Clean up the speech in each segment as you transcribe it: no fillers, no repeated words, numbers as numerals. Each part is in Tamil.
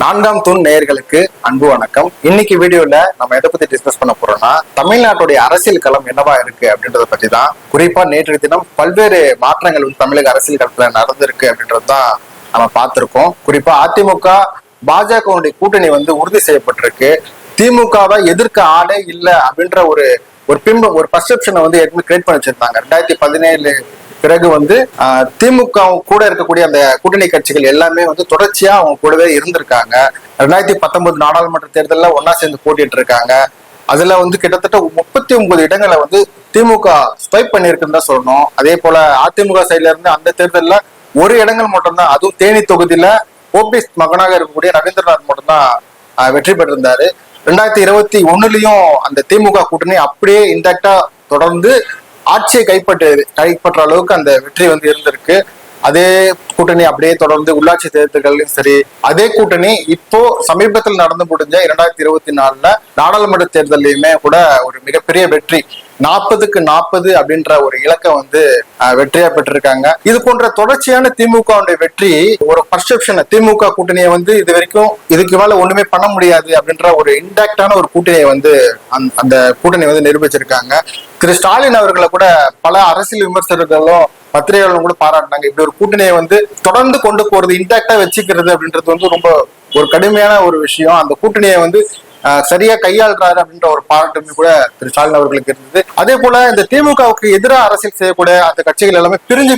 நான்காம் தூண் நேயர்களுக்கு அன்பு வணக்கம். இன்னைக்கு வீடியோல நம்ம எதை பத்தி டிஸ்கஸ் பண்ண போறோம்னா, தமிழ்நாட்டுடைய அரசியல் களம் என்னவா இருக்கு அப்படின்றத பத்தி தான். குறிப்பா நேற்று தினம் பல்வேறு மாற்றங்கள் தமிழக அரசியல் களத்துல நடந்திருக்கு அப்படின்றதுதான் நம்ம பார்த்திருக்கோம். குறிப்பா அதிமுக பாஜகவுடைய கூட்டணி உறுதி செய்யப்பட்டிருக்கு. திமுகவை எதிர்க்க ஆளே இல்லை அப்படின்ற ஒரு பிம்பம், ஒரு பர்செப்ஷனை ஏற்கனவே கிரியேட் பண்ணி வச்சிருந்தாங்க. 2017 பிறகு திமுக கூட இருக்கக்கூடிய அந்த கூட்டணி கட்சிகள் எல்லாமே தொடர்ச்சியா அவங்க கூடவே இருந்திருக்காங்க. 2019 நாடாளுமன்ற தேர்தலில் ஒன்னா சேர்ந்து போட்டிட்டு இருக்காங்க. அதுல கிட்டத்தட்ட 39 இடங்களை திமுக ஸ்வைப் பண்ணிருக்குன்னு தான் சொல்லணும். அதே போல அதிமுக சைட்ல இருந்து அந்த தேர்தலில் ஒரு இடங்கள் மட்டும்தான், அதுவும் தேனி தொகுதியில ஓபிஎஸ் மகனாக இருக்கக்கூடிய ரவீந்திரநாத் மட்டும்தான் வெற்றி பெற்றிருந்தாரு. 2021லயும் அந்த திமுக கூட்டணி அப்படியே இன்டாக்டா தொடர்ந்து ஆட்சியை கைப்பற்ற அளவுக்கு அந்த வெற்றி இருந்திருக்கு. அதே கூட்டணி அப்படியே தொடர்ந்து உள்ளாட்சி தேர்தல்களையும் சரி, அதே கூட்டணி இப்போ சமீபத்தில் நடந்து முடிஞ்ச 2024 நாடாளுமன்ற தேர்தலையுமே கூட ஒரு மிகப்பெரிய வெற்றி, 40க்கு 40 அப்படின்ற ஒரு இலக்கம் வெற்றியா பெற்றிருக்காங்க. இது போன்ற தொடர்ச்சியான திமுக வெற்றி ஒரு பர்செப்ஷன், திமுக கூட்டணியை இது வரைக்கும் இதுக்கு மேல ஒண்ணுமே பண்ண முடியாது அப்படின்ற ஒரு இன்டாக்டான ஒரு கூட்டணியை அந்த கூட்டணி நிரூபிச்சிருக்காங்க. திரு ஸ்டாலின் அவர்களை கூட பல அரசியல் விமர்சகர்களும் பத்திரிகைகளும் கூட பாராட்டினாங்க. இப்படி ஒரு கூட்டணியை தொடர்ந்து கொண்டு போறது, இன்டாக்டா வச்சுக்கிறது அப்படின்றது ரொம்ப ஒரு கடுமையான ஒரு விஷயம். அந்த கூட்டணியை சரியா கையாளுறாரு அப்படின்ற ஒரு பாராட்டுமே கூட திரு ஸ்டாலின் அவர்களுக்கு இருந்தது. அதே போல இந்த திமுகவுக்கு எதிராக அரசியல் செய்யக்கூடிய அந்த கட்சிகள் எல்லாமே பிரிஞ்சு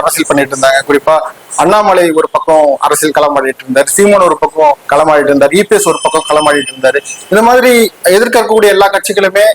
அரசியல் பண்ணிட்டு இருந்தாங்க. குறிப்பா அண்ணாமலை ஒரு பக்கம் அரசியல் களமாடிட்டு இருந்தார், சீமான் ஒரு பக்கம் களமாடிட்டு இருந்தார், இபிஎஸ் ஒரு பக்கம் களமாடிட்டு இருந்தாரு. இந்த மாதிரி எதிர்க்கக்கூடிய எல்லா கட்சிகளுமே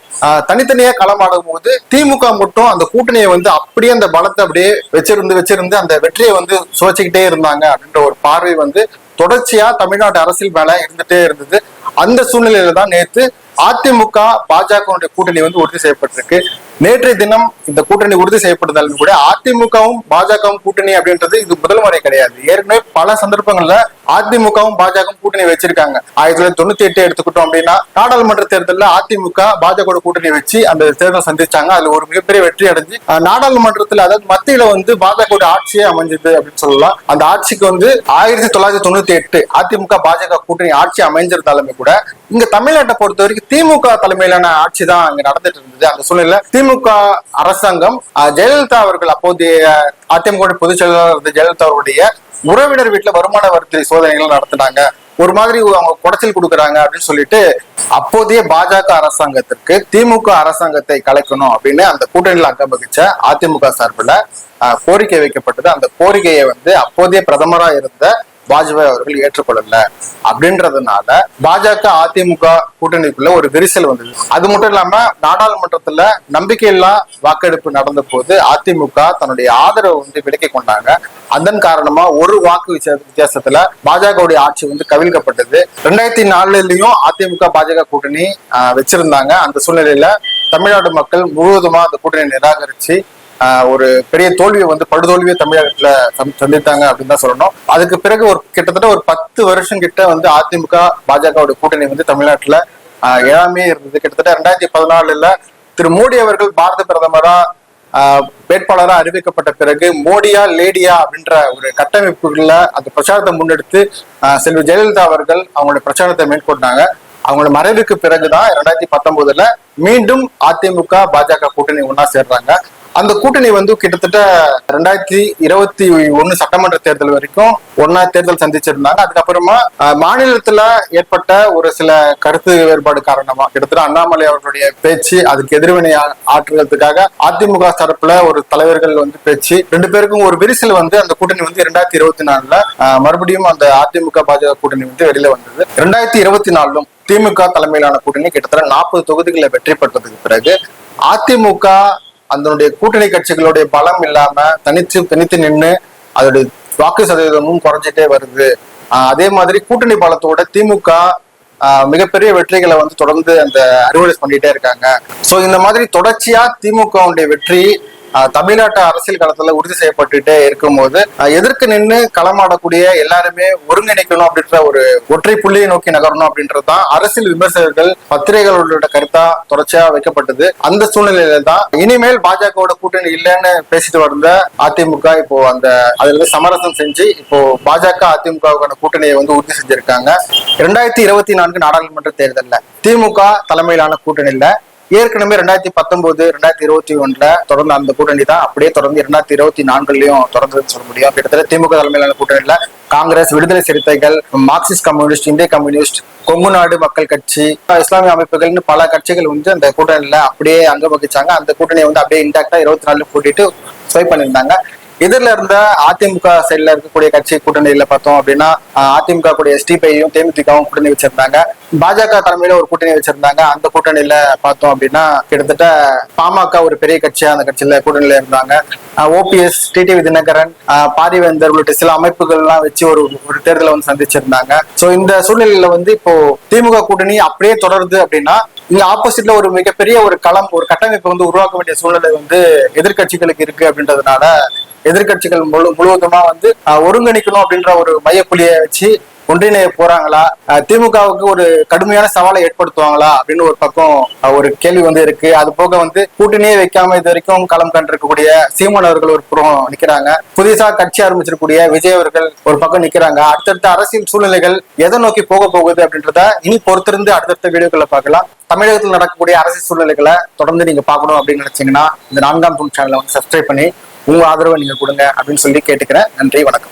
தனித்தனியா களமாடும் போது திமுக மட்டும் அந்த கூட்டணியை அப்படியே அந்த பலத்தை அப்படியே வச்சிருந்து அந்த வெற்றியை சுவைச்சுக்கிட்டே இருந்தாங்க அப்படின்ற ஒரு பார்வை தொடர்ச்சியா தமிழ்நாட்டு அரசியல் மேல இருந்துட்டே இருந்தது. அந்த சூழ்நிலையில தான் நேற்று அதிமுக பாஜக கூட்டணி உறுதி செய்யப்பட்டிருக்கு. நேற்றைய தினம் இந்த கூட்டணி உறுதி செய்யப்பட்டதாலும் கூட அதிமுகவும் பாஜகவும் கூட்டணி அப்படின்றது இது முதல் முறை கிடையாது. ஏற்கனவே பல சந்தர்ப்பங்கள்ல அதிமுகவும் பாஜகவும் கூட்டணி வச்சிருக்காங்க. 1998 எடுத்துக்கிட்டோம் அப்படின்னா, நாடாளுமன்ற தேர்தலில் அதிமுக பாஜக கூட்டணி வச்சு அந்த தேர்தல் சந்திச்சாங்க. அதுல ஒரு மிகப்பெரிய வெற்றி அடைஞ்சு நாடாளுமன்றத்துல, அதாவது மத்தியில பாஜக ஆட்சியே அமைஞ்சது அப்படின்னு சொல்லலாம். அந்த ஆட்சிக்கு 1998 அதிமுக பாஜக கூட்டணி ஆட்சி அமைஞ்சிருந்தாலுமே கூட இங்க தமிழ்நாட்டை பொறுத்த வரைக்கும் திமுக தலைமையிலான ஆட்சி தான் இங்க நடந்துட்டு இருந்தது. அந்த சூழ்நிலை திமுக அரசாங்கம் ஜெயலலிதா அவர்கள், அப்போதைய அதிமுக பொதுச் செயலாளர் ஜெயலலிதா அவருடைய உறவினர் வீட்டுல வருமான வரித்துறை சோதனைகள் நடத்தினாங்க. ஒரு மாதிரி அவங்க குடைச்சல் கொடுக்குறாங்க அப்படின்னு சொல்லிட்டு அப்போதைய பாஜக அரசாங்கத்திற்கு திமுக அரசாங்கத்தை கலைக்கணும் அப்படின்னு அந்த கூட்டணியில் அங்கம் வகிச்ச அதிமுக சார்பில் கோரிக்கை வைக்கப்பட்டது. அந்த கோரிக்கையை அப்போதைய பிரதமரா இருந்த வாஜ்பாய் அவர்கள் ஏற்றுக்கொள்ளல. அப்படின்றதுனால பாஜக அதிமுக கூட்டணிக்குள்ள ஒரு விரிசல் வந்தது. அது மட்டும் இல்லாம நாடாளுமன்றத்துல நம்பிக்கையில்லா வாக்கெடுப்பு நடந்த போது அதிமுக தன்னுடைய ஆதரவை விலக்கி கொண்டாங்க. அதன் காரணமா ஒரு வாக்கு வித்தியாசத்துல பாஜகவுடைய ஆட்சி கவிழ்க்கப்பட்டது. 2004லயும் அதிமுக பாஜக கூட்டணி வச்சிருந்தாங்க. அந்த சூழ்நிலையில தமிழ்நாடு மக்கள் முழுவதுமா அந்த கூட்டணியை நிராகரிச்சு ஒரு பெரிய தோல்வியை படுதோல்வியை தமிழகத்துல சந்தித்தாங்க அப்படின்னு தான் சொல்லணும். அதுக்கு பிறகு கிட்டத்தட்ட ஒரு 10 வருஷம் கிட்ட அதிமுக பாஜக கூட்டணி தமிழ்நாட்டுல எல்லாமே இருந்தது. கிட்டத்தட்ட 2014 திரு மோடி அவர்கள் பாரத பிரதமரா வேட்பாளரா அறிவிக்கப்பட்ட பிறகு மோடியா லேடியா அப்படின்ற ஒரு கட்டமைப்புகள்ல அந்த பிரச்சாரத்தை முன்னெடுத்து செல்வி ஜெயலலிதா அவர்கள் அவங்களுடைய பிரச்சாரத்தை மேற்கொண்டாங்க. அவங்களோட மறைவுக்கு பிறகுதான் 2019 மீண்டும் அதிமுக பாஜக கூட்டணி ஒன்னா சேர்றாங்க. அந்த கூட்டணி கிட்டத்தட்ட 2021 சட்டமன்ற தேர்தல் வரைக்கும் ஒன்னா தேர்தல் சந்திச்சிருந்தாங்க. அதுக்கப்புறமா மாநிலத்துல ஏற்பட்ட ஒரு சில கருத்து வேறுபாடு காரணமா கிட்டத்தட்ட அண்ணாமலை அவர்களுடைய பேச்சு அதுக்கு எதிர்வினை ஆற்றுறதுக்காக அதிமுக தரப்புல ஒரு தலைவர்கள் பேச்சு, ரெண்டு பேருக்கும் ஒரு விரிசல் அந்த கூட்டணி 2024 மறுபடியும் அந்த அதிமுக பாஜக கூட்டணி வெளியில வந்தது. 2024 திமுக தலைமையிலான கூட்டணி கிட்டத்தட்ட 40 தொகுதிகளில் வெற்றி பெற்றதுக்கு பிறகு அதிமுக அதனுடைய கூட்டணி கட்சிகளுடைய பலம் இல்லாம தனித்து நின்று அதோடைய வாக்கு சதவீதமும் குறைஞ்சிட்டே வருது. அதே மாதிரி கூட்டணி பலத்தோட திமுக மிகப்பெரிய வெற்றிகளை தொடர்ந்து அந்த அறுவடை பண்ணிட்டே இருக்காங்க. சோ இந்த மாதிரி தொடர்ச்சியா திமுக வெற்றி தமிழ்நாட்டு அரசியல் களத்துல உறுதி செய்யப்பட்டுட்டே இருக்கும்போது எதிர்க்கு நின்று களமாடக்கூடிய எல்லாருமே ஒருங்கிணைக்கணும் அப்படின்ற ஒரு ஒற்றை புள்ளியை நோக்கி நகரணும் அப்படின்றதுதான் அரசியல் விமர்சகர்கள் பத்திரிகைகளோட கருத்தா தொடர்ச்சியா வைக்கப்பட்டது. அந்த சூழ்நிலையில தான் இனிமேல் பாஜகவோட கூட்டணி இல்லைன்னு பேசிட்டு வந்த அதிமுக இப்போ அதுல சமரசம் செஞ்சு இப்போ பாஜக அதிமுகவுக்கான கூட்டணியை உறுதி செஞ்சிருக்காங்க. 2024 நாடாளுமன்ற தேர்தலில் திமுக தலைமையிலான கூட்டணியில ஏற்கனவே 2019, 2021 தொடர்ந்து அந்த கூட்டணி தான் அப்படியே தொடர்ந்து 2024லயும் தொடர்ந்ததுன்னு சொல்ல முடியும். கிட்டத்தட்ட திமுக தலைமையிலான கூட்டணியில காங்கிரஸ், விடுதலை சிறுத்தைகள், மார்க்சிஸ்ட் கம்யூனிஸ்ட், இந்திய கம்யூனிஸ்ட், கொங்கு நாடு மக்கள் கட்சி, இஸ்லாமிய அமைப்புகள்னு பல கட்சிகள் அந்த கூட்டணியில அப்படியே அங்க வகிச்சாங்க. அந்த கூட்டணியை அப்படியே இன்டாக்டா 24 கூட்டிட்டு ஸ்வைப் பண்ணியிருந்தாங்க. எதிரில இருந்த அதிமுக சைட்ல இருக்கக்கூடிய கட்சி கூட்டணியில பார்த்தோம் அப்படின்னா அதிமுக கூடிய எஸ்டிபியும் தேமுதிகவும் கூட்டணி வச்சிருந்தாங்க. பாஜக தலைமையில ஒரு கூட்டணி வச்சிருந்தாங்க. அந்த கூட்டணியில பார்த்தோம் அப்படின்னா கிட்டத்தட்ட பாமக ஒரு பெரிய கட்சியா அந்த கட்சியில கூட்டணியில இருந்தாங்க. ஓபிஎஸ், டிடிவி தினகரன், பாரிவேந்தர் உள்ளிட்ட சில அமைப்புகள் எல்லாம் வச்சு ஒரு தேர்தலை சந்திச்சிருந்தாங்க. சோ இந்த சூழ்நிலையில இப்போ திமுக கூட்டணி அப்படியே தொடருது அப்படின்னா இங்க ஆப்போசிட்ல ஒரு மிகப்பெரிய ஒரு களம், ஒரு கட்டமைப்பு உருவாக்க வேண்டிய சூழ்நிலை எதிர்கட்சிகளுக்கு இருக்கு. அப்படின்றதுனால எதிர்கட்சிகள் முழுவதுமா ஒருங்கிணைக்கணும் அப்படின்ற ஒரு மையப்புள்ளியை வச்சு ஒன்றிணைய போறாங்களா, திமுகவுக்கு ஒரு கடுமையான சவாலை ஏற்படுத்துவாங்களா அப்படின்னு ஒரு பக்கம் ஒரு கேள்வி இருக்கு. அது போக கூட்டணியே வைக்காம இது வரைக்கும் களம் கண்டிருக்கக்கூடிய சீமான் அவர்கள் ஒரு புறம் நிக்கிறாங்க. புதுசா கட்சி ஆரம்பிச்சிருக்கக்கூடிய விஜய் அவர்கள் ஒரு பக்கம் நிக்கிறாங்க. அடுத்தடுத்த அரசியல் சூழ்நிலைகள் எதை நோக்கி போக போகுது அப்படின்றத இனி பொறுத்திருந்து அடுத்தடுத்த வீடியோக்களை பார்க்கலாம். தமிழகத்தில் நடக்கக்கூடிய அரசியல் சூழ்நிலைகளை தொடர்ந்து நீங்க பார்க்கணும் அப்படின்னு நினைச்சீங்கன்னா இந்த 4ஆம் தூண் சேனலை சப்ஸ்கிரைப் பண்ணி உங்க ஆதரவை நீங்க கொடுங்க அப்படின்னு சொல்லி கேட்டுக்கிறேன். நன்றி, வணக்கம்.